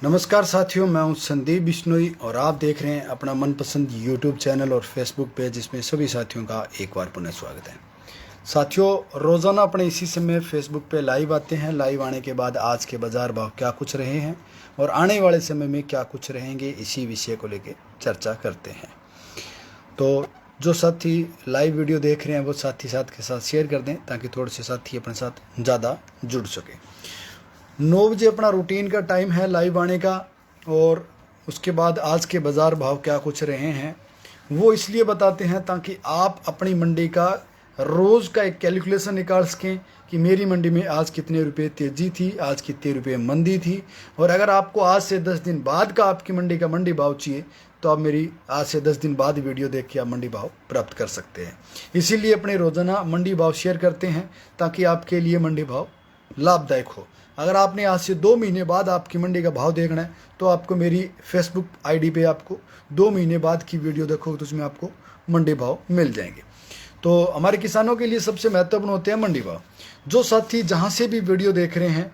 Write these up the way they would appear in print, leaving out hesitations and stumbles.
नमस्कार साथियों, मैं हूं संदीप बिश्नोई और आप देख रहे हैं अपना मनपसंद यूट्यूब चैनल और फेसबुक पेज, जिसमें सभी साथियों का एक बार पुनः स्वागत है। साथियों, रोज़ाना अपने इसी समय फेसबुक पे लाइव आते हैं। लाइव आने के बाद आज के बाज़ार भाव क्या कुछ रहे हैं और आने वाले समय में क्या कुछ रहेंगे, इसी विषय को लेकर चर्चा करते हैं। तो जो साथी लाइव वीडियो देख रहे हैं वो साथी साथ के साथ शेयर कर दें, ताकि थोड़े से साथी अपने साथ ज़्यादा जुड़ सके। 9 बजे अपना रूटीन का टाइम है लाइव आने का, और उसके बाद आज के बाज़ार भाव क्या कुछ रहे हैं वो इसलिए बताते हैं ताकि आप अपनी मंडी का रोज़ का एक कैलकुलेशन निकाल सकें कि मेरी मंडी में आज कितने रुपए तेज़ी थी, आज कितने रुपए मंदी थी। और अगर आपको आज से 10 दिन बाद का आपकी मंडी का मंडी भाव चाहिए तो आप मेरी आज से 10 दिन बाद वीडियो देख के आप मंडी भाव प्राप्त कर सकते हैं। इसीलिए अपने रोज़ाना मंडी भाव शेयर करते हैं ताकि आपके लिए मंडी भाव लाभदायक हो। अगर आपने आज से 2 महीने बाद आपकी मंडी का भाव देखना है तो आपको मेरी फेसबुक आईडी पे आपको 2 महीने बाद की वीडियो देखोगे तो उसमें आपको मंडी भाव मिल जाएंगे। तो हमारे किसानों के लिए सबसे महत्वपूर्ण होते हैं मंडी भाव। जो साथी जहां से भी वीडियो देख रहे हैं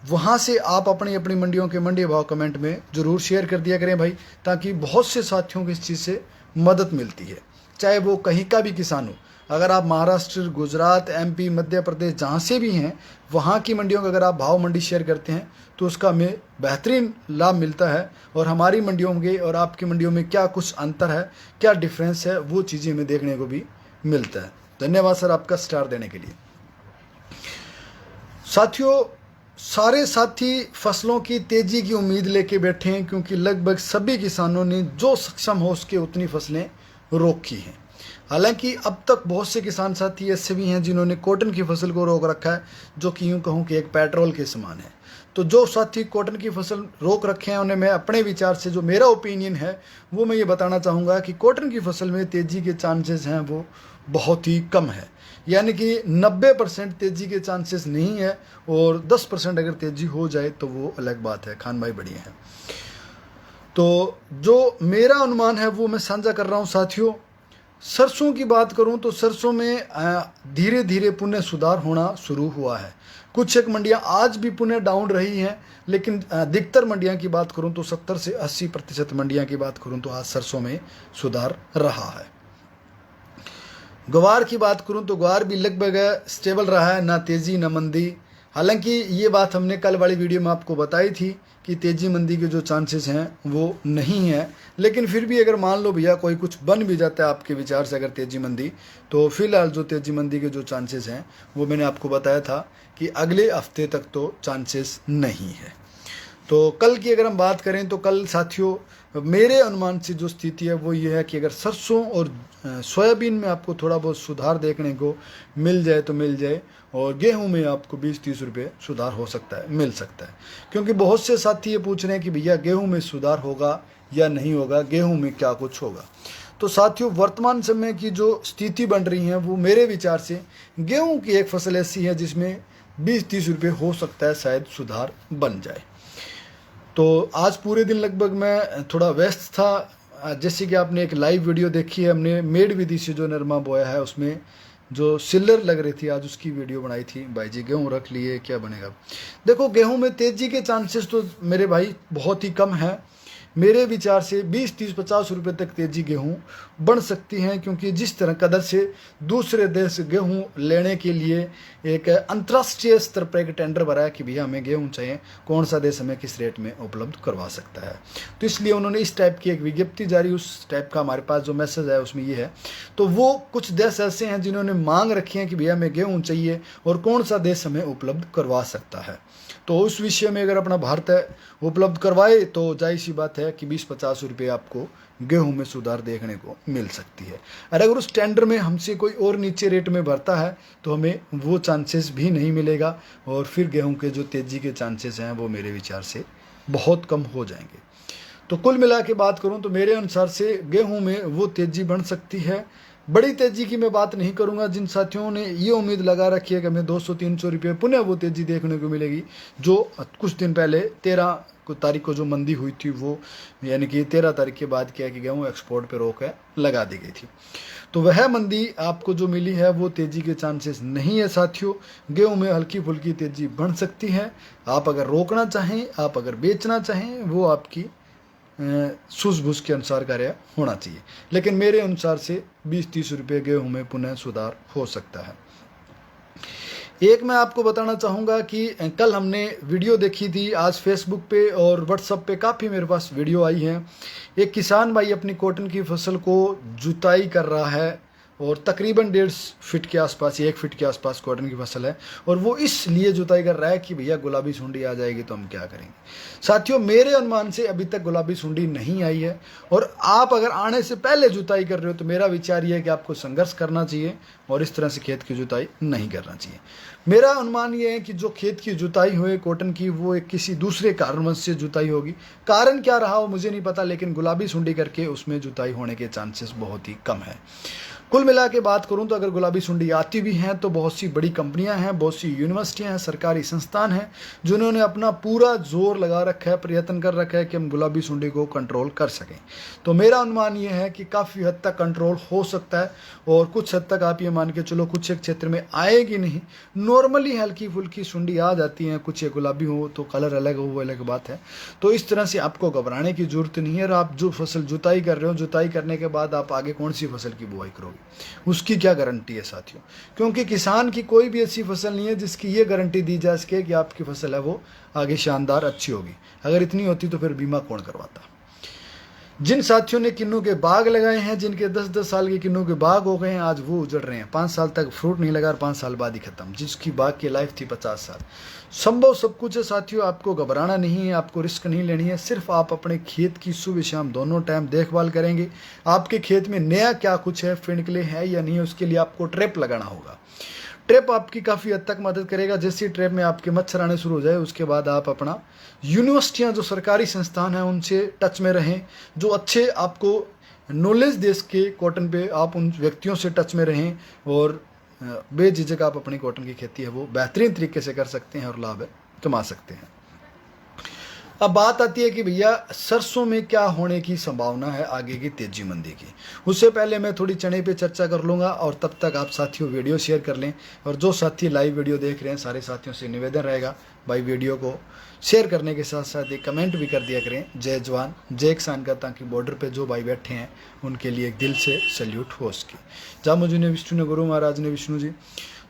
वहां से आप अपनी अपनी मंडियों के मंडी भाव कमेंट में ज़रूर शेयर कर दिया करें भाई, ताकि बहुत से साथियों को इस चीज़ से मदद मिलती है, चाहे वो कहीं का भी किसान हो। अगर आप महाराष्ट्र, गुजरात, एमपी, मध्य प्रदेश जहाँ से भी हैं वहाँ की मंडियों का अगर आप भाव मंडी शेयर करते हैं तो उसका हमें बेहतरीन लाभ मिलता है। और हमारी मंडियों के और आपकी मंडियों में क्या कुछ अंतर है, क्या डिफरेंस है, वो चीज़ें हमें देखने को भी मिलता है। धन्यवाद सर आपका स्टार देने के लिए। साथियों, सारे साथी फसलों की तेज़ी की उम्मीद लेके बैठे हैं, क्योंकि लगभग सभी किसानों ने जो सक्षम हो उसके उतनी फसलें रोकी हैं। हालांकि अब तक बहुत से किसान साथी ऐसे भी हैं जिन्होंने कॉटन की फसल को रोक रखा है, जो कि यूँ कहूँ कि एक पेट्रोल के समान है। तो जो साथी कॉटन की फसल रोक रखे हैं उन्हें मैं अपने विचार से, जो मेरा ओपिनियन है वो मैं ये बताना चाहूँगा कि कॉटन की फसल में तेज़ी के चांसेस हैं वो बहुत ही कम है। यानी कि 90% तेज़ी के चांसेस नहीं है, और 10% अगर तेज़ी हो जाए तो वो अलग बात है। खान भाई बढ़िया है। तो जो मेरा अनुमान है वो मैं साझा कर रहा हूँ साथियों। सरसों की बात करूं तो सरसों में धीरे धीरे पुनः सुधार होना शुरू हुआ है। कुछ एक मंडियां आज भी पुनः डाउन रही हैं, लेकिन अधिकतर मंडियां की बात करूं तो 70 से 80% मंडियां की बात करूं तो आज सरसों में सुधार रहा है। ग्वार की बात करूं तो ग्वार भी लगभग स्टेबल रहा है, ना तेज़ी ना मंदी। हालांकि ये बात हमने कल वाली वीडियो में आपको बताई थी कि तेज़ी मंदी के जो चांसेस हैं वो नहीं है, लेकिन फिर भी अगर मान लो भैया कोई कुछ बन भी जाता है आपके विचार से अगर तेज़ी मंदी, तो फिलहाल जो तेज़ी मंदी के जो चांसेस हैं वो मैंने आपको बताया था कि अगले हफ्ते तक तो चांसेस नहीं है। तो कल की अगर हम बात करें तो कल साथियों मेरे अनुमान से जो स्थिति है वो ये है कि अगर सरसों और सोयाबीन में आपको थोड़ा बहुत सुधार देखने को मिल जाए तो मिल जाए, और गेहूं में आपको 20-30 रुपये सुधार हो सकता है, मिल सकता है। क्योंकि बहुत से साथी ये पूछ रहे हैं कि भैया गेहूं में सुधार होगा या नहीं होगा, गेहूं में क्या कुछ होगा। तो साथियों, वर्तमान समय की जो स्थिति बन रही है वो मेरे विचार से गेहूँ की एक फसल ऐसी है जिसमें 20-30 रुपये हो सकता है शायद सुधार बन जाए। तो आज पूरे दिन लगभग मैं थोड़ा व्यस्त था। जैसे कि आपने एक लाइव वीडियो देखी है, हमने मेड विधि से जो नरमा बोया है उसमें जो सिल्लर लग रही थी आज उसकी वीडियो बनाई थी। भाई जी गेहूँ रख लिए, क्या बनेगा। देखो, गेहूँ में तेज़ी के चांसेस तो मेरे भाई बहुत ही कम है। मेरे विचार से 20-30-50 रुपये तक तेज़ी गेहूँ बढ़ सकती हैं, क्योंकि जिस तरह कदर से दूसरे देश गेहूँ लेने के लिए एक अंतर्राष्ट्रीय स्तर पर एक टेंडर भरा है कि भैया हमें गेहूँ चाहिए, कौन सा देश हमें किस रेट में उपलब्ध करवा सकता है। तो इसलिए उन्होंने इस टाइप की एक विज्ञप्ति जारी, उस टाइप का हमारे पास जो मैसेज है उसमें ये है। तो वो कुछ देश ऐसे हैं जिन्होंने मांग रखी है कि भैया हमें गेहूँ चाहिए और कौन सा देश हमें उपलब्ध करवा सकता है। तो उस विषय में अगर अपना भारत उपलब्ध करवाए तो जाहिर सी बात है कि 20-50 रुपये आपको गेहूं में सुधार देखने को मिल सकती है। और अगर उस टेंडर में हमसे कोई और नीचे रेट में भरता है तो हमें वो चांसेस भी नहीं मिलेगा, और फिर गेहूं के जो तेज़ी के चांसेस हैं वो मेरे विचार से बहुत कम हो जाएंगे। तो कुल मिला के बात करूं तो मेरे अनुसार से गेहूं में वो तेज़ी बढ़ सकती है बड़ी तेजी की मैं बात नहीं करूंगा। जिन साथियों ने ये उम्मीद लगा रखी है कि हमें 200-300 रुपये पुनः वो तेजी देखने को मिलेगी जो कुछ दिन पहले 13 तारीख को जो मंदी हुई थी, वो यानी कि 13 तारीख के बाद क्या कि गेहूँ एक्सपोर्ट पे रोक है लगा दी गई थी, तो वह मंदी आपको जो मिली है वो तेजी के चांसेस नहीं है साथियों। गेहूं में हल्की फुल्की तेजी बन सकती है। आप अगर रोकना चाहें, आप अगर बेचना चाहें, वो आपकी सूझबूझ के अनुसार कार्य होना चाहिए, लेकिन मेरे अनुसार से 20-30 रुपये गेहूं में पुनः सुधार हो सकता है। एक मैं आपको बताना चाहूँगा कि कल हमने वीडियो देखी थी, आज फेसबुक पे और व्हाट्सएप पे काफ़ी मेरे पास वीडियो आई है। एक किसान भाई अपनी कॉटन की फसल को जुताई कर रहा है और तकरीबन 1.5 फीट के आसपास, 1 फीट के आसपास कॉटन की फसल है, और वो इसलिए जुताई कर रहा है कि भैया गुलाबी सुंडी आ जाएगी तो हम क्या करेंगे। साथियों, मेरे अनुमान से अभी तक गुलाबी सुंडी नहीं आई है, और आप अगर आने से पहले जुताई कर रहे हो तो मेरा विचार ये है कि आपको संघर्ष करना चाहिए और इस तरह से खेत की जुताई नहीं करना चाहिए। मेरा अनुमान ये है कि जो खेत की जुताई हुई कॉटन की, वो एक किसी दूसरे कारणवश से जुताई होगी। कारण क्या रहा वो मुझे नहीं पता, लेकिन गुलाबी सुंडी करके उसमें जुताई होने के चांसेस बहुत ही कम है। कुल मिला के बात करूं तो अगर गुलाबी सुंडी आती भी हैं तो बहुत सी बड़ी कंपनियां हैं, बहुत सी यूनिवर्सिटियां हैं, सरकारी संस्थान हैं जिन्होंने अपना पूरा जोर लगा रखा है, प्रयत्न कर रखा है कि हम गुलाबी सुंडी को कंट्रोल कर सकें। तो मेरा अनुमान ये है कि काफ़ी हद तक कंट्रोल हो सकता है, और कुछ हद तक आप ये मान के चलो कुछ एक क्षेत्र में आएगी नहीं। नॉर्मली हल्की फुल्की सुंडी आ जाती हैं, कुछ एक गुलाबी हो तो कलर अलग हो वो अलग बात है। तो इस तरह से आपको घबराने की जरूरत नहीं है। और आप जो फसल जुताई कर रहे हो, जुताई करने के बाद आप आगे कौन सी फसल की बुआई करोगे उसकी क्या गारंटी है साथियों, क्योंकि किसान की कोई भी ऐसी फसल नहीं है जिसकी ये गारंटी दी जा सके कि आपकी फसल है वो आगे शानदार अच्छी होगी। अगर इतनी होती तो फिर बीमा कौन करवाता। जिन साथियों ने किन्नू के बाग लगाए हैं, जिनके 10-10 साल के किन्नू के बाग हो गए हैं, आज वो उजड़ रहे हैं। 5 साल तक फ्रूट नहीं लगा और 5 साल बाद ही खत्म। जिसकी बाग की लाइफ थी 50 साल। संभव सब कुछ है साथियों, आपको घबराना नहीं है, आपको रिस्क नहीं लेनी है। सिर्फ आप अपने खेत की सुबह शाम दोनों टाइम देखभाल करेंगे। आपके खेत में नया क्या कुछ है, फिनकले है या नहीं, उसके लिए आपको ट्रैप लगाना होगा। ट्रैप आपकी काफ़ी हद तक मदद करेगा। जैसे ट्रैप में आपके मच्छर आने शुरू हो जाए उसके बाद आप अपना यूनिवर्सिटियां, जो सरकारी संस्थान हैं, उनसे टच में रहें, जो अच्छे आपको नॉलेज दे सके कॉटन पे, आप उन व्यक्तियों से टच में रहें और बेझिझक आप अपनी कॉटन की खेती है वो बेहतरीन तरीके से कर सकते हैं और लाभ कमा सकते हैं। अब बात आती है कि भैया सरसों में क्या होने की संभावना है आगे की तेजी मंदी की। उससे पहले मैं थोड़ी चने पे चर्चा कर लूँगा, और तब तक आप साथियों वीडियो शेयर कर लें। और जो साथी लाइव वीडियो देख रहे हैं सारे साथियों से निवेदन रहेगा भाई वीडियो को शेयर करने के साथ साथ एक कमेंट भी कर दिया करें, जय जवान जय किसान का, ताकि बॉर्डर पे जो भाई बैठे हैं उनके लिए एक दिल से सैल्यूट हो सके। जा मुझे ने विष्णु ने, गुरु महाराज ने विष्णु जी।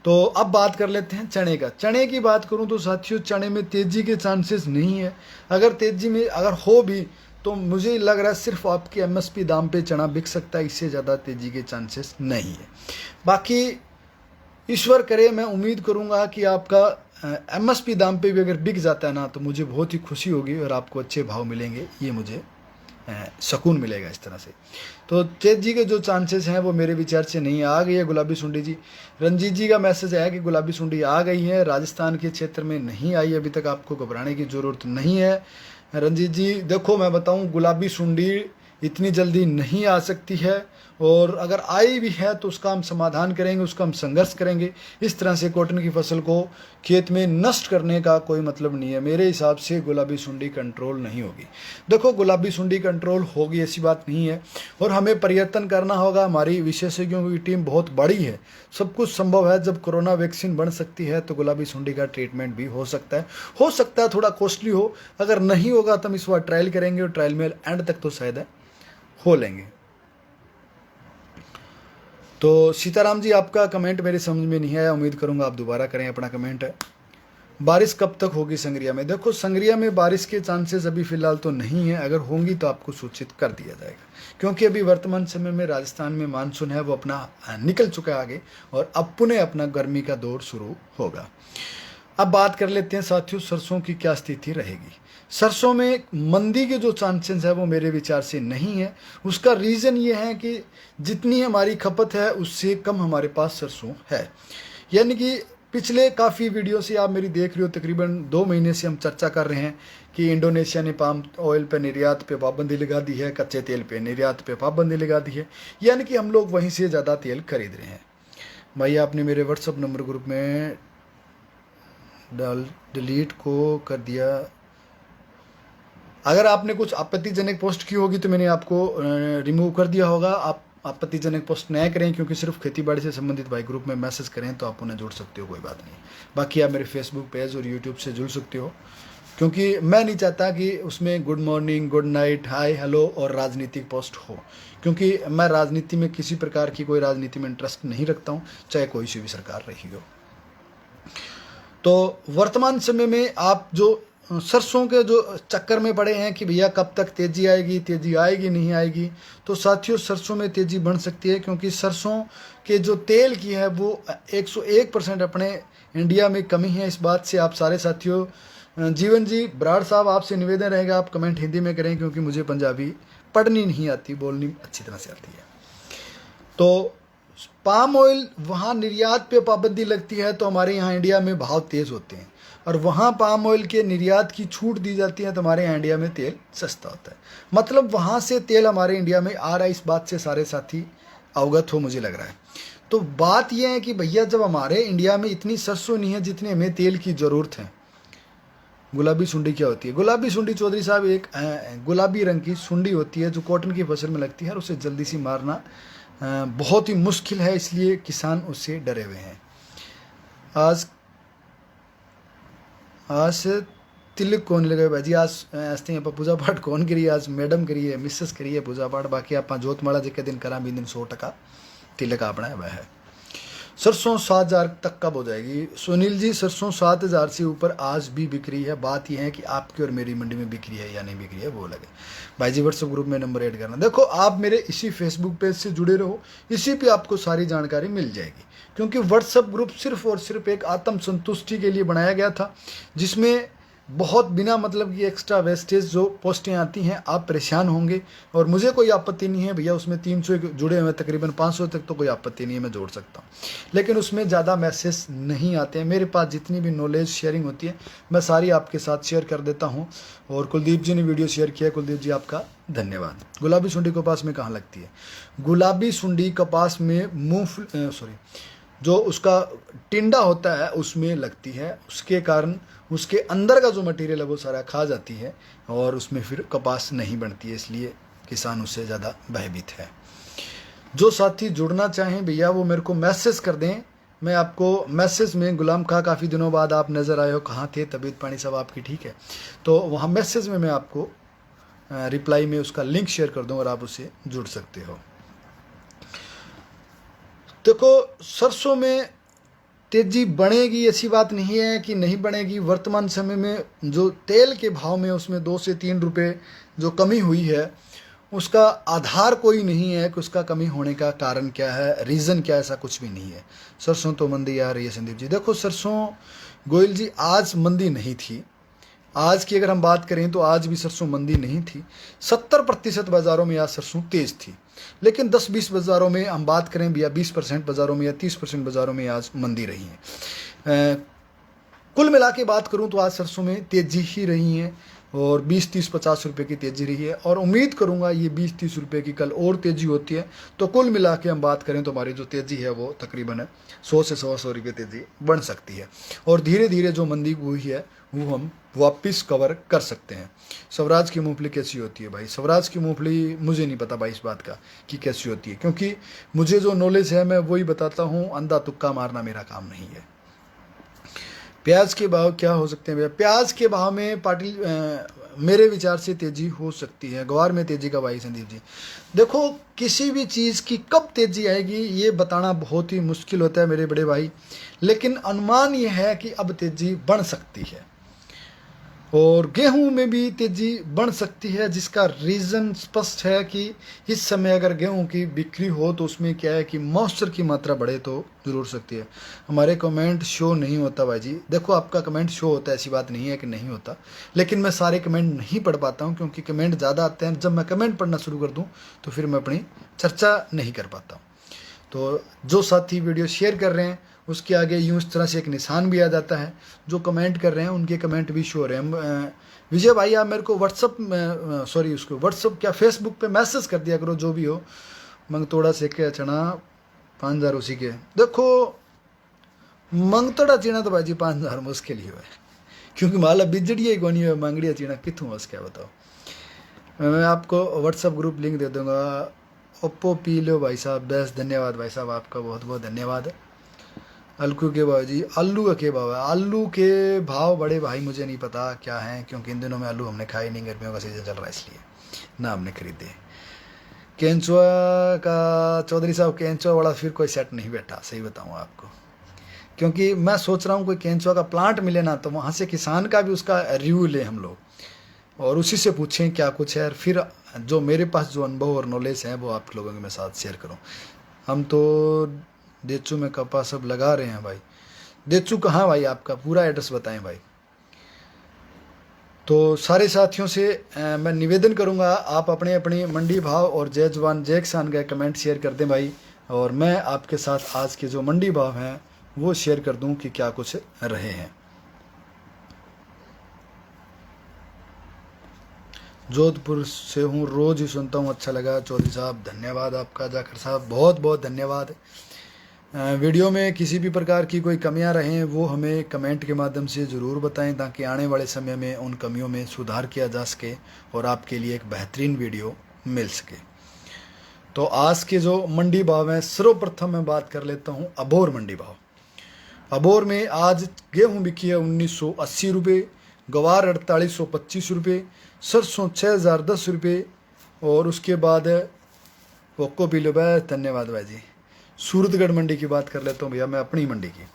तो अब बात कर लेते हैं चने का। चने की बात करूं तो साथियों चने में तेजी के चांसेस नहीं है। अगर तेजी में अगर हो भी तो मुझे लग रहा है सिर्फ आपके एमएसपी दाम पे चना बिक सकता है, इससे ज़्यादा तेजी के चांसेस नहीं है। बाकी ईश्वर करे, मैं उम्मीद करूंगा कि आपका एमएसपी दाम पे भी अगर बिक जाता है ना तो मुझे बहुत ही खुशी होगी और आपको अच्छे भाव मिलेंगे, ये मुझे सुकून मिलेगा इस तरह से। तो तेजी के जो चांसेस हैं वो मेरे विचार से नहीं। आ गई है गुलाबी सुंडी जी। रंजीत जी का मैसेज है कि गुलाबी सुंडी आ गई है, राजस्थान के क्षेत्र में नहीं आई अभी तक, आपको घबराने की ज़रूरत नहीं है। रंजीत जी देखो मैं बताऊं, गुलाबी सुंडी इतनी जल्दी नहीं आ सकती है, और अगर आई भी है तो उसका हम समाधान करेंगे, उसका हम संघर्ष करेंगे। इस तरह से कॉटन की फसल को खेत में नष्ट करने का कोई मतलब नहीं है। मेरे हिसाब से गुलाबी सुंडी कंट्रोल नहीं होगी। देखो गुलाबी सुंडी कंट्रोल होगी ऐसी बात नहीं है, और हमें प्रयत्न करना होगा। हमारी विशेषज्ञों की टीम बहुत बड़ी है, सब कुछ संभव है। जब कोरोना वैक्सीन बन सकती है तो गुलाबी सुंडी का ट्रीटमेंट भी हो सकता है थोड़ा कॉस्टली हो। अगर नहीं होगा तो हम इस बार ट्रायल करेंगे, और ट्रायल में एंड तक तो शायद हो लेंगे। तो सीताराम जी आपका कमेंट मेरे समझ में नहीं आया, उम्मीद करूंगा आप दोबारा करें अपना कमेंट। बारिश कब तक होगी संग्रिया में? देखो संग्रिया में बारिश के चांसेस अभी फिलहाल तो नहीं है, अगर होंगी तो आपको सूचित कर दिया जाएगा, क्योंकि अभी वर्तमान समय में राजस्थान में मानसून है वो अपना निकल चुका है आगे, और अब पुनः अपना गर्मी का दौर शुरू होगा। अब बात कर लेते हैं साथियों सरसों की क्या स्थिति रहेगी। सरसों में मंदी के जो चांसेस है वो मेरे विचार से नहीं है। उसका रीज़न ये है कि जितनी हमारी खपत है उससे कम हमारे पास सरसों है, यानी कि पिछले काफ़ी वीडियो से आप मेरी देख रहे हो, तकरीबन 2 महीने से हम चर्चा कर रहे हैं कि इंडोनेशिया ने पाम ऑयल पे निर्यात पे पाबंदी लगा दी है, कच्चे तेल पे निर्यात पे पाबंदी लगा दी है, यानी कि हम लोग वहीं से ज़्यादा तेल खरीद रहे हैं। भाई आपने मेरे व्हाट्सअप नंबर ग्रुप में डिलीट को कर दिया। अगर आपने कुछ आपत्तिजनक पोस्ट की होगी तो मैंने आपको रिमूव कर दिया होगा। आप आपत्तिजनक पोस्ट न करें, क्योंकि सिर्फ खेतीबाड़ी से संबंधित भाई ग्रुप में मैसेज करें तो आप उन्हें जोड़ सकते हो, कोई बात नहीं। बाकी आप मेरे फेसबुक पेज और यूट्यूब से जुड़ सकते हो, क्योंकि मैं नहीं चाहता कि उसमें गुड मॉर्निंग, गुड नाइट, हाय, हेलो और राजनीतिक पोस्ट हो, क्योंकि मैं राजनीति में किसी प्रकार की कोई राजनीति में इंटरेस्ट नहीं रखता हूँ, चाहे कोई सी भी सरकार रही हो। तो वर्तमान समय में आप जो सरसों के जो चक्कर में पड़े हैं कि भैया कब तक तेज़ी आएगी, तेज़ी आएगी नहीं आएगी, तो साथियों सरसों में तेज़ी बन सकती है, क्योंकि सरसों के जो तेल की है वो 101% अपने इंडिया में कमी है। इस बात से आप सारे साथियों, जीवन जी बराड़ साहब, आपसे निवेदन रहेगा आप कमेंट हिंदी में करें, क्योंकि मुझे पंजाबी पढ़नी नहीं आती, बोलनी अच्छी तरह से आती है। तो पाम ऑयल वहाँ निर्यात पे पाबंदी लगती है तो हमारे यहाँ इंडिया में भाव तेज़ होते हैं, और वहाँ पाम ऑयल के निर्यात की छूट दी जाती है तो हमारे यहाँ इंडिया में तेल सस्ता होता है। मतलब वहाँ से तेल हमारे इंडिया में आ रहा है, इस बात से सारे साथी अवगत हो, मुझे लग रहा है। तो बात यह है कि भैया जब हमारे इंडिया में इतनी सरसों नहीं है जितनी हमें तेल की ज़रूरत है। गुलाबी सुंडी क्या होती है? गुलाबी सुंडी चौधरी साहब एक गुलाबी रंग की सुंडी होती है जो कॉटन की फसल में लगती है, और उसे जल्दी से मारना बहुत ही मुश्किल है, इसलिए किसान उससे डरे हुए हैं। आज तिलक कौन लगे भाजी? आज ऐसे यहाँ पर पूजा पाठ कौन करिए? आज मैडम करिए, मिसेस करिए पूजा पाठ। बाकी आप जोतमाला जी के दिन करा भी दिन 100% तिलक अपना है वह है। सरसों 7,000 तक कब हो जाएगी? सुनील जी सरसों 7,000 से ऊपर आज भी बिक रही है। बात यह है कि आपकी और मेरी मंडी में बिक्री है या नहीं बिक्री है वो लगे। भाई जी व्हाट्सएप ग्रुप में नंबर ऐड करना। देखो आप मेरे इसी फेसबुक पेज से जुड़े रहो, इसी पे आपको सारी जानकारी मिल जाएगी, क्योंकि व्हाट्सएप ग्रुप सिर्फ और सिर्फ एक आत्म संतुष्टि के लिए बनाया गया था, जिसमें बहुत बिना मतलब की एक्स्ट्रा वेस्टेज जो पोस्टें आती हैं आप परेशान होंगे, और मुझे कोई आपत्ति नहीं है भैया, उसमें 300 जुड़े हुए तकरीबन 500 तक तो कोई आपत्ति नहीं है, मैं जोड़ सकता हूँ, लेकिन उसमें ज़्यादा मैसेज नहीं आते हैं। मेरे पास जितनी भी नॉलेज शेयरिंग होती है मैं सारी आपके साथ शेयर कर देता हूँ। और कुलदीप जी ने वीडियो शेयर किया, कुलदीप जी आपका धन्यवाद। गुलाबी सुंडी कपास में कहाँ लगती है? गुलाबी सुंडी कपास में जो उसका टिंडा होता है उसमें लगती है, उसके कारण उसके अंदर का जो मटेरियल है वो सारा खा जाती है और उसमें फिर कपास नहीं बनती है, इसलिए किसान उससे ज़्यादा भयभीत है। जो साथी जुड़ना चाहें भैया वो मेरे को मैसेज कर दें, मैं आपको मैसेज में गुलाम खां काफ़ी दिनों बाद आप नज़र आए हो, कहाँ थे, तबीयत पानी सब आपकी ठीक है, तो वहाँ मैसेज में मैं आपको रिप्लाई में उसका लिंक शेयर कर दूँ और आप उससे जुड़ सकते हो। देखो सरसों में तेज़ी बढ़ेगी ऐसी बात नहीं है कि नहीं बढ़ेगी। वर्तमान समय में जो तेल के भाव में उसमें 2 से 3 रुपये जो कमी हुई है उसका आधार कोई नहीं है कि उसका कमी होने का कारण क्या है, रीज़न क्या है, ऐसा कुछ भी नहीं है। सरसों तो मंदी आ रही है संदीप जी। देखो सरसों गोयल जी आज मंदी नहीं थी, आज की अगर हम बात करें तो आज भी सरसों मंदी नहीं थी। 70% बाज़ारों में आज सरसों तेज़ थी, लेकिन 10-20 बाज़ारों में हम बात करें या 20% बाज़ारों में या 30% बाज़ारों में आज मंदी रही है। कुल मिला के बात करूं तो आज सरसों में तेज़ी ही रही है और 20-30-50 रुपये की तेज़ी रही है, और उम्मीद करूंगा ये 20-30 रुपये की कल और तेज़ी होती है, तो कुल मिला के हम बात करें तो हमारी जो तेज़ी है वो तकरीबन 100 से 100 रुपये तेज़ी बढ़ सकती है, और धीरे धीरे जो मंदी हुई है वो हम वापस कवर कर सकते हैं। स्वराज की मूंगफली कैसी होती है भाई? स्वराज की मूंगफली मुझे नहीं पता भाई इस बात का कि कैसी होती है, क्योंकि मुझे जो नॉलेज है मैं वही बताता हूँ, अंधा तुक्का मारना मेरा काम नहीं है। प्याज के भाव क्या हो सकते हैं भैया? प्याज के भाव में पाटिल मेरे विचार से तेज़ी हो सकती है। ग्वार में तेज़ी कब आई संदीप जी? देखो किसी भी चीज़ की कब तेज़ी आएगी ये बताना बहुत ही मुश्किल होता है मेरे बड़े भाई, लेकिन अनुमान ये है कि अब तेज़ी बढ़ सकती है, और गेहूं में भी तेज़ी बढ़ सकती है, जिसका रीज़न स्पष्ट है कि इस समय अगर गेहूं की बिक्री हो तो उसमें क्या है कि मॉइस्चर की मात्रा बढ़े तो ज़रूर सकती है। हमारे कमेंट शो नहीं होता भाई जी। देखो आपका कमेंट शो होता है, ऐसी बात नहीं है कि नहीं होता, लेकिन मैं सारे कमेंट नहीं पढ़ पाता हूँ, क्योंकि कमेंट ज़्यादा आते हैं। जब मैं कमेंट पढ़ना शुरू कर दूँ तो फिर मैं अपनी चर्चा नहीं कर पाता हूँ। तो जो साथी वीडियो शेयर कर रहे हैं उसके आगे यूँ इस तरह से एक निशान भी आ जाता है। जो कमेंट कर रहे हैं उनके कमेंट भी शो हो रहे हैं। विजय भाई आप मेरे को व्हाट्सअप क्या फेसबुक पे मैसेज कर दिया करो जो भी हो। मंगतोड़ा से क्या चना 5000 उसी के देखो। मंगतोड़ा चीना तो भाजी 5000 मुश्किल ही है, क्योंकि माला बिजड़िया कोनी है, मांगड़िया चीना कितों बस क्या बताओ। मैं आपको व्हाट्सअप ग्रुप लिंक दे दूंगा। ओप्पो पी लो भाई साहब, बेस्ट धन्यवाद भाई साहब, आपका बहुत बहुत धन्यवाद। आलू के भाव जी, आलू का क्या भाव है? आलू के भाव बड़े भाई मुझे नहीं पता क्या है, क्योंकि इन दिनों में आलू हमने खाए नहीं, गर्मियों का सीजन चल रहा है इसलिए ना हमने खरीदे। केंचुआ का चौधरी साहब, केंचुआ वाला फिर कोई सेट नहीं बैठा, सही बताऊँ आपको, क्योंकि मैं सोच रहा हूँ कोई केंचुआ का प्लांट मिले ना, तो वहाँ से किसान का भी उसका रिव्यू ले हम लोग और उसी से पूछें क्या कुछ है, फिर जो मेरे पास जो अनुभव और नॉलेज है वो आप लोगों के साथ शेयर करूँ। हम तो देचू में कपास सब लगा रहे हैं भाई। देचू कहाँ भाई, आपका पूरा एड्रेस बताएं भाई। तो सारे साथियों से मैं निवेदन करूंगा आप अपने अपने मंडी भाव और जय जवान जय किसान का कमेंट शेयर कर दें भाई, और मैं आपके साथ आज के जो मंडी भाव हैं वो शेयर कर दूं कि क्या कुछ रहे हैं। जोधपुर से हूँ, रोज ही सुनता हूँ, अच्छा लगा चौधरी साहब, धन्यवाद आपका। जाकर साहब बहुत बहुत धन्यवाद। वीडियो में किसी भी प्रकार की कोई कमियां रहें वो हमें कमेंट के माध्यम से ज़रूर बताएं, ताकि आने वाले समय में उन कमियों में सुधार किया जा सके और आपके लिए एक बेहतरीन वीडियो मिल सके। तो आज के जो मंडी भाव हैं, सर्वप्रथम मैं बात कर लेता हूं अबोर मंडी भाव। अबोर में आज गेहूं बिकी है 1980 रुपये, गवार 4825 रुपये, सरसों 6010 रुपये, और उसके बाद ओक्को पीलो भाई, धन्यवाद भाई जी। सूरतगढ़ मंडी की बात कर लेता हूँ भैया मैं अपनी मंडी की।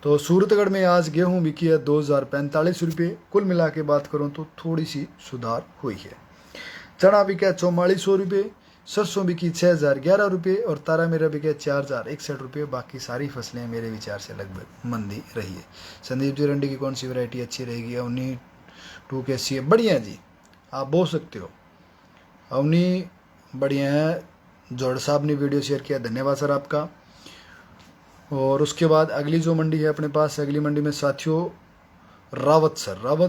तो सूरतगढ़ में आज गेहूं बिकी है 2045 रुपये। कुल मिला के बात करूँ तो थोड़ी सी सुधार हुई है। चना बिका 4400 रुपये, सरसों बिकी 6011 रुपये, और तारा मेरा बिका 4061 रुपये। बाकी सारी फसलें मेरे विचार से लगभग मंदी रही है। संदीप जी रंडी की कौन सी वैरायटी अच्छी रहेगी? अवनी 2 कैसी है? बढ़िया जी, आप बोल सकते हो। अवनी बढ़िया है। जोड़ साहब ने वीडियो शेयर किया, धन्यवाद सर आपका। और उसके बाद अगली जो मंडी है अपने पास, अगली मंडी में साथियों रावत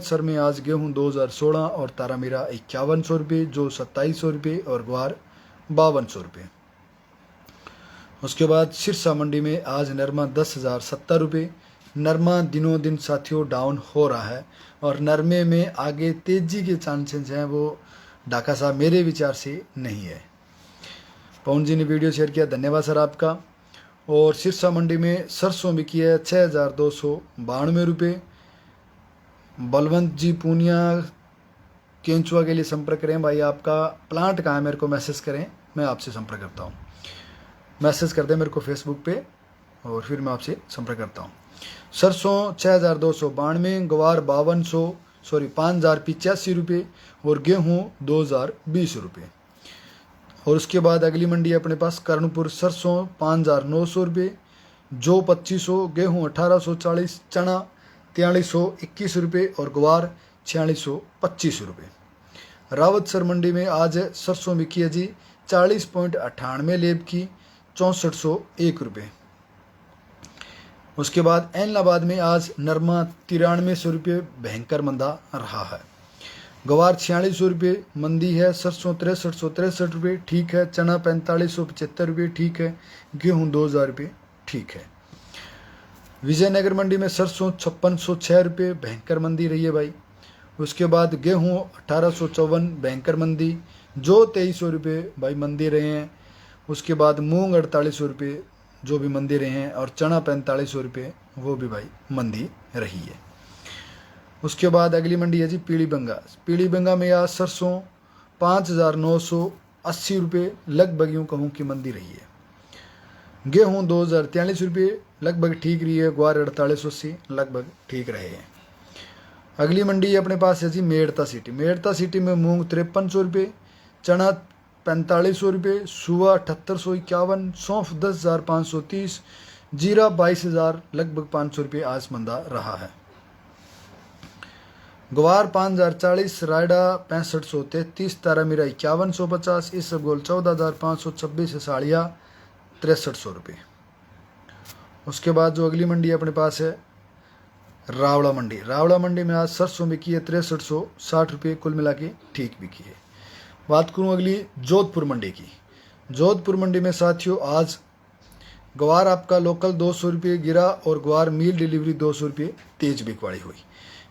सर में आज गेहूं 2016 और तारा मीरा 5100 रुपये, जो 2700 रुपये, और ग्वार 5200 रुपये। उसके बाद सिरसा मंडी में आज नरमा 10,070 रुपये। नरमा दिनों दिन साथियों डाउन हो रहा है, और नरमे में आगे तेजी के चांसेस हैं वो ढाका साहब मेरे विचार से नहीं है। पवन जी ने वीडियो शेयर किया, धन्यवाद सर आपका। और सिरसा मंडी में सरसों बिकी है 6292 रुपये। बलवंत जी पूनिया केंचुआ के लिए संपर्क करें भाई, आपका प्लांट कहाँ है मेरे को मैसेज करें, मैं आपसे संपर्क करता हूँ। मैसेज कर दें मेरे को फेसबुक पे और फिर मैं आपसे संपर्क करता हूँ। सरसों 6292, गवार 5085 रुपये, और गेहूँ 2020 रुपये। और उसके बाद अगली मंडी है अपने पास कर्णपुर, सरसों 5900 रुपये, जो 2500, गेहूँ 1840, चना 4321 रुपये, और ग्वार 4625 रुपये। रावत सर मंडी में आज सरसों बिकी है जी 40.98 लेब की, 6401 रुपये। उसके बाद ऐलनाबाद में आज नरमा 9300 रुपये भयंकर मंदा रहा है। गवार 4600 रुपये मंदी है, सरसों 6363 रुपये ठीक है, चना 4575 रुपये ठीक है, गेहूँ 2000 रुपये ठीक है। विजयनगर मंडी में सरसों 5606 रुपये भयंकर मंदी रही है भाई। उसके बाद गेहूँ 1854 भयंकर मंदी, जो 2300 रुपये भाई मंदी रहे हैं। उसके बाद मूंग 4800 रुपये जो भी मंदी रहे हैं, और चना 4500 रुपये वो भी भाई मंदी रही है। उसके बाद अगली मंडी है जी पीलीबंगा में आज सरसों 5980 रुपये लगभग यूँ कहूँ कि मंदी रही है। गेहूँ 2043 रुपये लगभग ठीक रही है, ग्वार 4880 लगभग ठीक रहे हैं। अगली मंडी अपने पास है जी मेड़ता सिटी में मूंग 5300 रुपये, चना 4500 रुपये, सुआ 7851, सौंफ 10,530, जीरा 22,000 लगभग 500 रुपये आज मंदा रहा है। ग्वार 5040, रायडा 6533, तारा मीरा 5150, इसबगोल 14,526, साड़िया 6300 रुपये। उसके बाद जो अगली मंडी अपने पास है रावड़ा मंडी। रावड़ा मंडी में आज सरसों बिकी है 6360 रुपये, कुल मिला के ठीक बिकी है। बात करूं अगली जोधपुर मंडी की। जोधपुर मंडी में साथियों आज ग्वार आपका लोकल 200 रुपये गिरा और ग्वार मील डिलीवरी 200 रुपये तेज बिकवाड़ी हुई।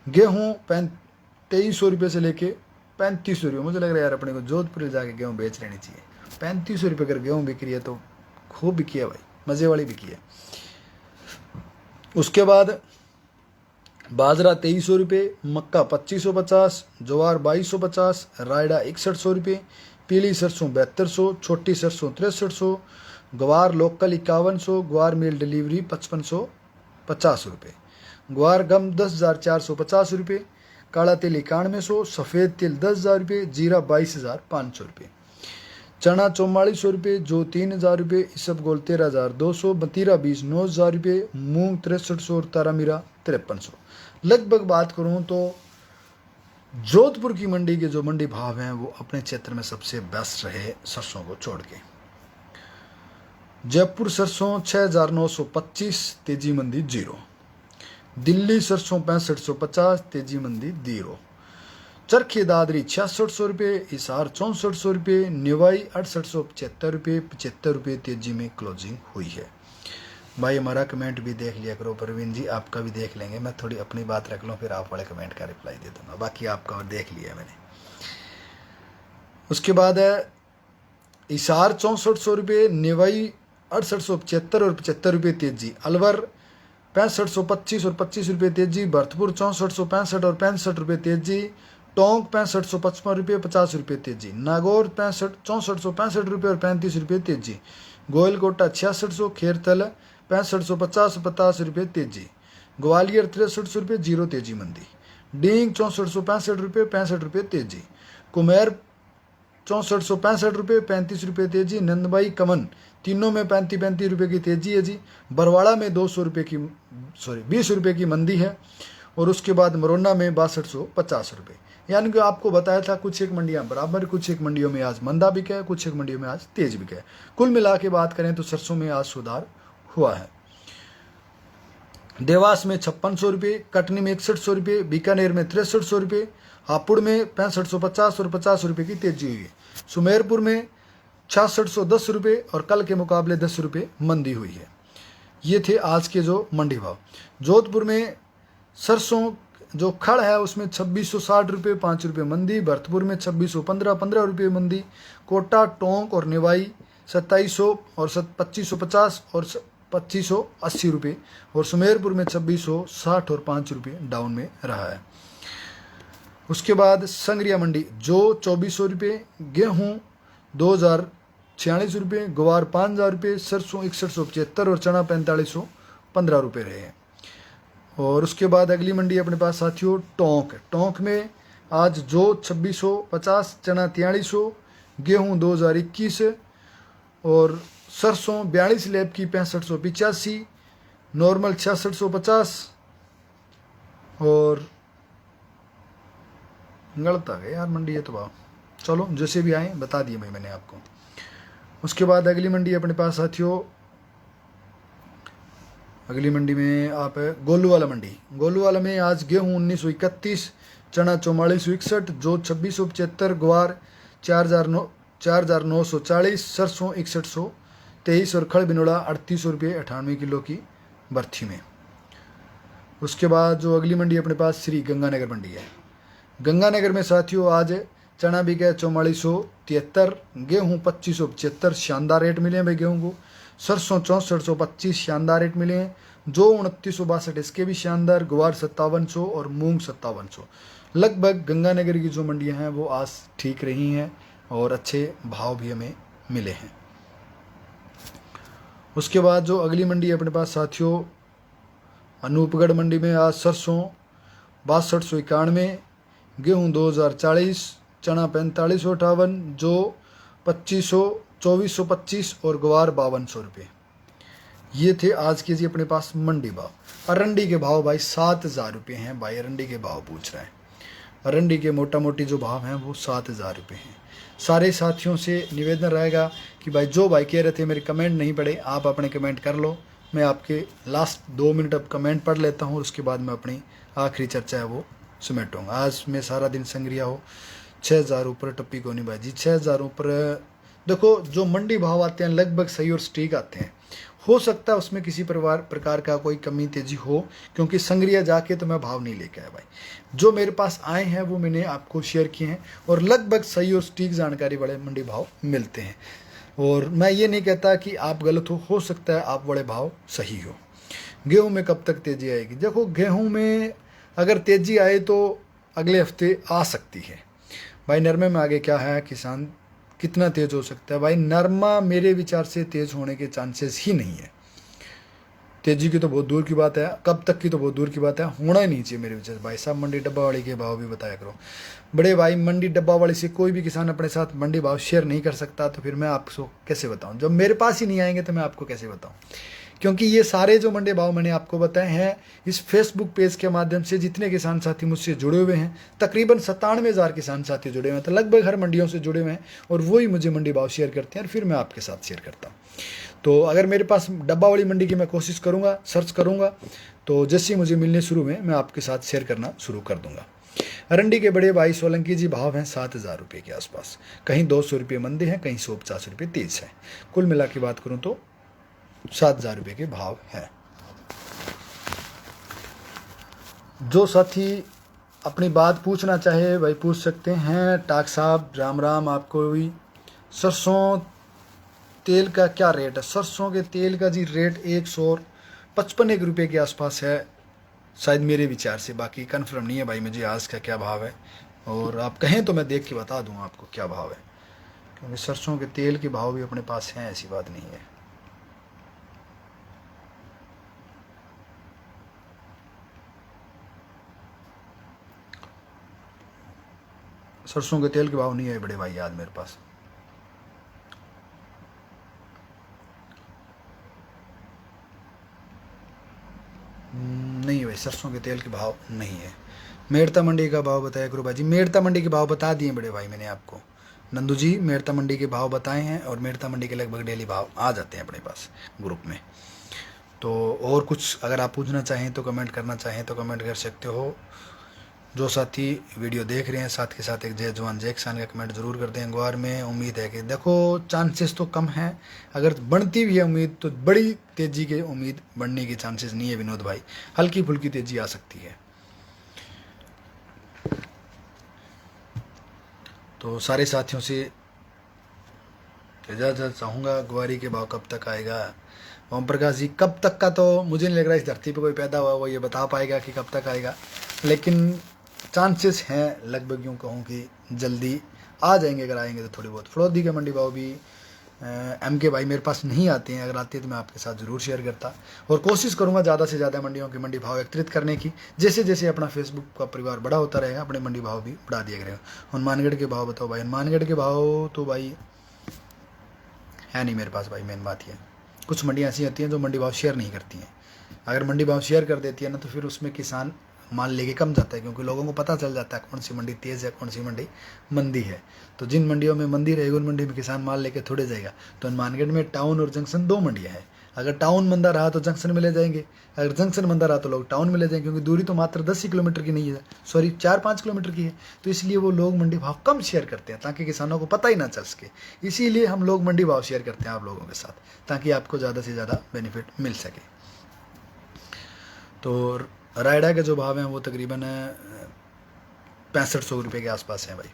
गेहूँ 2300 रुपये से लेके 3500 रुपये। मुझे लग रहा है यार अपने को जोधपुर जाके गेहूँ बेच लेनी चाहिए। 3500 रुपये अगर गेहूँ बिक रही है तो खूब बिकी है भाई, मज़े वाली बिकी है। उसके बाद बाजरा 2300 रुपये, मक्का 2550, ज्वार 2250, रायडा 6100 रुपये, पीली सरसों 7200, छोटी सरसों 6300, ग्वार लोकल 5100, ग्वार मील डिलीवरी 5550 रुपये, ग्वार गम 10,450 रुपये, काला तेल 9100, सफ़ेद तेल 10,000 रुपये, जीरा 22,500 रुपये, चना 4400 रुपये, जो 3000 रुपये, इसबगोल 13,200, मतीरा 20 9,000 रुपये, मूंग 6300 और तारामीरा 5300। लगभग बात करूं तो जोधपुर की मंडी के जो मंडी भाव हैं वो अपने क्षेत्र में सबसे बेस्ट रहे सरसों को छोड़ के। जयपुर सरसों 6,925, तेजी मंदी 0। दिल्ली सरसों 6550, तेजी मंदी 0। चरखी दादरी 6600 रुपये, हिसार 6400 रुपये, निवाई 6875 रुपये, 75 रुपये तेजी में क्लोजिंग हुई है। भाई हमारा कमेंट भी देख लिया करो प्रवीण जी, आपका भी देख लेंगे। मैं थोड़ी अपनी बात रख लूँ फिर आप वाले कमेंट का रिप्लाई दे दूंगा, बाकी आपका और देख लिया मैंने। उसके बाद है हिसार 6400 रुपये, निवाई 6875 और 75 रुपये तेजी, अलवर 6525 और 25 रुपये तेजी, भरतपुर 6465 और 65 रुपये तेजी, टोंक 6555 रुपये 50 रुपये तेजी, नागौर 6465 रुपये और 35 रुपये तेजी, गोयलकोटा 6600, खेरथल 6550 50 रुपये तेजी, ग्वालियर 6300 रुपये 0 तेजी मंदी, डींग 6465 रुपये 65 रुपये तेजी, कुमेर 6465 रुपये 35 रुपये तेजी, नंदबाई कमन तीनों में 35 रुपये की तेजी है जी। बरवाड़ा में 20 रुपये की मंदी है और उसके बाद मरोना में 6250 रुपये। यानी कि आपको बताया था कुछ एक मंडियां बराबर, कुछ एक मंडियों में आज मंदा बिका है, कुछ एक मंडियों में आज तेज बिका है। कुल मिला के बात करें तो सरसों में आज सुधार हुआ है। देवास में 5600 रुपये, कटनी में 6100 रुपये, बीकानेर में 6300 रुपये, हापुड़ में 6550 और 50 रुपये की तेजी हुई है। सुमेरपुर में 6610 रुपये और कल के मुकाबले 10 रुपये मंदी हुई है। ये थे आज के जो मंडी भाव। जोधपुर में सरसों जो खड़ है उसमें 2660 रुपये 5 रुपये मंदी, भरतपुर में 2615 15 रुपये मंदी, कोटा टोंक और निवाई 2700 और 2550 और 2580 रुपये और सुमेरपुर में 2660 और 5 रुपये डाउन में रहा है। उसके बाद संगरिया मंडी जो 2400 रुपये, गेहूँ 2046 रुपये, ग्वार 5000 रुपये, सरसों 6175 और चना 4515 रुपये रहे हैं। और उसके बाद अगली मंडी अपने पास साथियों टोंक। टोंक में आज जो 2650, चना 4300, गेहूँ 2021 और सरसों 42 लैब की 6585, नॉर्मल 6650 और गलत आ गए यार मंडी है तो भाव, चलो जैसे भी आए बता दिए भाई मैंने आपको। उसके बाद अगली मंडी अपने पास साथियों, अगली मंडी में आप है गोलूवाला मंडी। गोलूवाला में आज गेहूँ 1931, चना 4461, जो 2675, ग्वार 4940, सरसों 6123 और खड़ बिनोड़ा 3800 रुपये 98 किलो की बर्थी में। उसके बाद जो अगली मंडी अपने पास श्री गंगानगर मंडी है। गंगानगर में साथियों आज चना बिका है 4473, गेहूँ 2575, शानदार रेट मिले हैं भाई गेहूँ को। सरसों 6425, शानदार रेट मिले हैं। जो 2962 इसके भी शानदार, ग्वार 5700 और मूंग 5700। लगभग गंगानगर की जो मंडियां हैं वो आज ठीक रही हैं और अच्छे भाव भी हमें मिले हैं। उसके बाद जो अगली मंडी अपने पास साथियों अनूपगढ़ मंडी में आज सरसों 6291, गेहूँ 2040, चना 4558, जो 2425 और ग्वार 5200 रुपये। ये थे आज के जी अपने पास मंडी भाव। अरंडी के भाव भाई 7000 रुपये हैं भाई, अरंडी के भाव पूछ रहे हैं। अरंडी के मोटा मोटी जो भाव हैं वो 7000 रुपये हैं। सारे साथियों से निवेदन रहेगा कि भाई जो भाई कह रहे थे मेरे कमेंट नहीं पड़े, आप अपने कमेंट कर लो, मैं आपके लास्ट 2 मिनट अब कमेंट पढ़ लेता हूँ और उसके बाद मैं अपनी आखिरी चर्चा है वो समेटूँगा। आज मैं सारा दिन संग्रिया हो 6000 ऊपर टप्पी को नहीं बाजी 6000 ऊपर। देखो जो मंडी भाव आते हैं लगभग सही और सटीक आते हैं। हो सकता है उसमें किसी प्रकार का कोई कमी तेजी हो, क्योंकि संग्रिया जाके तो मैं भाव नहीं लेके आया भाई। जो मेरे पास आए हैं वो मैंने आपको शेयर किए हैं और लगभग सही और सटीक जानकारी वाले मंडी भाव मिलते हैं। और मैं ये नहीं कहता कि आप गलत हो सकता है आप बड़े भाव सही हो। गेहूं में कब तक तेजी आएगी? देखो गेहूं में अगर तेजी आए तो अगले हफ्ते आ सकती है भाई। नरमे में आगे क्या है, किसान कितना तेज हो सकता है भाई? नरमा मेरे विचार से तेज होने के चांसेस ही नहीं है। तेजी की तो बहुत दूर की बात है, कब तक की तो बहुत दूर की बात है, होना ही नहीं चाहिए मेरे विचार से। भाई साहब मंडी डब्बा वाली के भाव भी बताया करो बड़े भाई। मंडी डब्बा वाली से कोई भी किसान अपने साथ मंडी भाव शेयर नहीं कर सकता, तो फिर मैं आपको कैसे बताऊं? जब मेरे पास ही नहीं आएंगे तो मैं आपको कैसे बताऊं? क्योंकि ये सारे जो मंडी भाव मैंने आपको बताए हैं इस फेसबुक पेज के माध्यम से जितने किसान साथी मुझसे जुड़े हुए हैं, तकरीबन 97,000 किसान साथी जुड़े हुए हैं, तो लगभग हर मंडियों से जुड़े हुए हैं और वही मुझे मंडी भाव शेयर करते हैं और फिर मैं आपके साथ शेयर करता हूँ। तो अगर मेरे पास डब्बा वाली मंडी की मैं कोशिश करूँगा, सर्च करूँगा, तो जैसे ही मुझे मिलने शुरू में मैं आपके साथ शेयर करना शुरू कर दूँगा। अरंडी के बड़े भाई सोलंकी जी भाव हैं 7,000 रुपये के आसपास, कहीं 200 रुपये मंदी हैं, कहीं 150 रुपये तेज है। कुल मिला की बात करूँ तो 7,000 रुपये के भाव है। जो साथी अपनी बात पूछना चाहे भाई पूछ सकते हैं। टाक साहब राम राम आपको भी। सरसों तेल का क्या रेट है? सरसों के तेल का जी रेट 155 रुपये के आसपास है शायद मेरे विचार से, बाकी कन्फर्म नहीं है भाई मुझे आज का क्या भाव है। और आप कहें तो मैं देख के बता दूँ आपको क्या भाव है, क्योंकि सरसों के तेल के भाव भी अपने पास हैं, ऐसी बात नहीं है। सरसों के तेल के भाव नहीं है बड़े भाई याद मेरे पास। नहीं भाई सरसों के तेल के भाव नहीं है। मेड़ता मंडी का भाव बताया करो भाई जी। मेड़ता मंडी के भाव बता दिए बड़े भाई मैंने आपको। नंदू जी मेड़ता मंडी के भाव बताए हैं और मेड़ता मंडी के लगभग डेली भाव आ जाते हैं अपने पास ग्रुप में। तो और कुछ अगर आप पूछना चाहें तो कमेंट करना चाहें तो कमेंट कर सकते हो। जो साथी वीडियो देख रहे हैं साथ के साथ एक जय जवान जय किसान का कमेंट जरूर कर दें। गुआर में उम्मीद है कि देखो चांसेस तो कम है, अगर बढ़ती भी है उम्मीद तो बड़ी तेजी की उम्मीद बढ़ने की चांसेस नहीं है विनोद भाई, हल्की फुल्की तेजी आ सकती है। तो सारे साथियों से इजाज़त चाहूँगा। गुआरी के भाव कब तक आएगा? ओम प्रकाश जी कब तक का तो मुझे नहीं लग रहा इस धरती पर कोई पैदा हुआ वो ये बता पाएगा कि कब तक आएगा, लेकिन चांसेस हैं लगभग यूँ कहूँ कि जल्दी आ जाएंगे। अगर आएंगे तो थोड़ी बहुत। फड़ौदी के मंडी भाव भी एम के भाई मेरे पास नहीं आते हैं, अगर आते हैं तो मैं आपके साथ ज़रूर शेयर करता और कोशिश करूँगा ज़्यादा से ज़्यादा मंडियों के मंडी भाव एकत्रित करने की। जैसे जैसे अपना फेसबुक का परिवार बड़ा होता रहेगा अपने मंडी भाव भी बढ़ा दिया करेगा। हनुमानगढ़ के भाव बताओ भाई। हनुमानगढ़ के भाव तो भाई है नहीं मेरे पास भाई, मेन बात ये। कुछ मंडियाँ ऐसी होती हैं जो मंडी भाव शेयर नहीं करती हैं। अगर मंडी भाव शेयर कर देती है ना तो फिर उसमें किसान माल लेके कम जाता है, क्योंकि लोगों को पता चल जाता है कौन सी मंडी तेज़ है कौन सी मंडी मंदी है। तो जिन मंडियों में मंदी रहेगी उन मंडी में किसान माल लेके थोड़े जाएगा। तो हनुमानगढ़ में टाउन और जंक्शन 2 मंडियाँ हैं। अगर टाउन मंदा रहा तो जंक्शन में ले जाएंगे, अगर जंक्शन मंदा रहा तो लोग टाउन में ले जाएंगे, क्योंकि दूरी तो मात्र 10 ही किलोमीटर की नहीं है, सॉरी 4-5 किलोमीटर की है। तो इसलिए वो लोग मंडी भाव कम शेयर करते हैं ताकि किसानों को पता ही ना चल सके। इसीलिए हम लोग मंडी भाव शेयर करते हैं आप लोगों के साथ, ताकि आपको ज़्यादा से ज़्यादा बेनिफिट मिल सके। तो रायडा के जो भाव हैं वो तकरीबन 6500 रुपये के आसपास हैं भाई।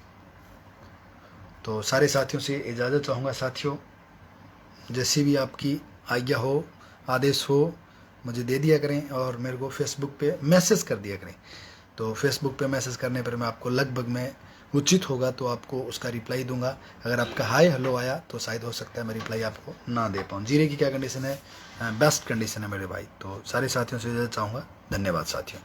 तो सारे साथियों से इजाज़त चाहूँगा साथियों, जैसी भी आपकी आज्ञा हो आदेश हो मुझे दे दिया करें और मेरे को फेसबुक पे मैसेज कर दिया करें। तो फेसबुक पे मैसेज करने पर मैं आपको लगभग में उचित होगा तो आपको उसका रिप्लाई दूंगा। अगर आपका हाय हेलो आया तो शायद हो सकता है मैं रिप्लाई आपको ना दे पाऊँ। जीरे की क्या कंडीशन है? बेस्ट कंडीशन है मेरे भाई। तो सारे साथियों से इजाज़त चाहूँगा। धन्यवाद साथियों।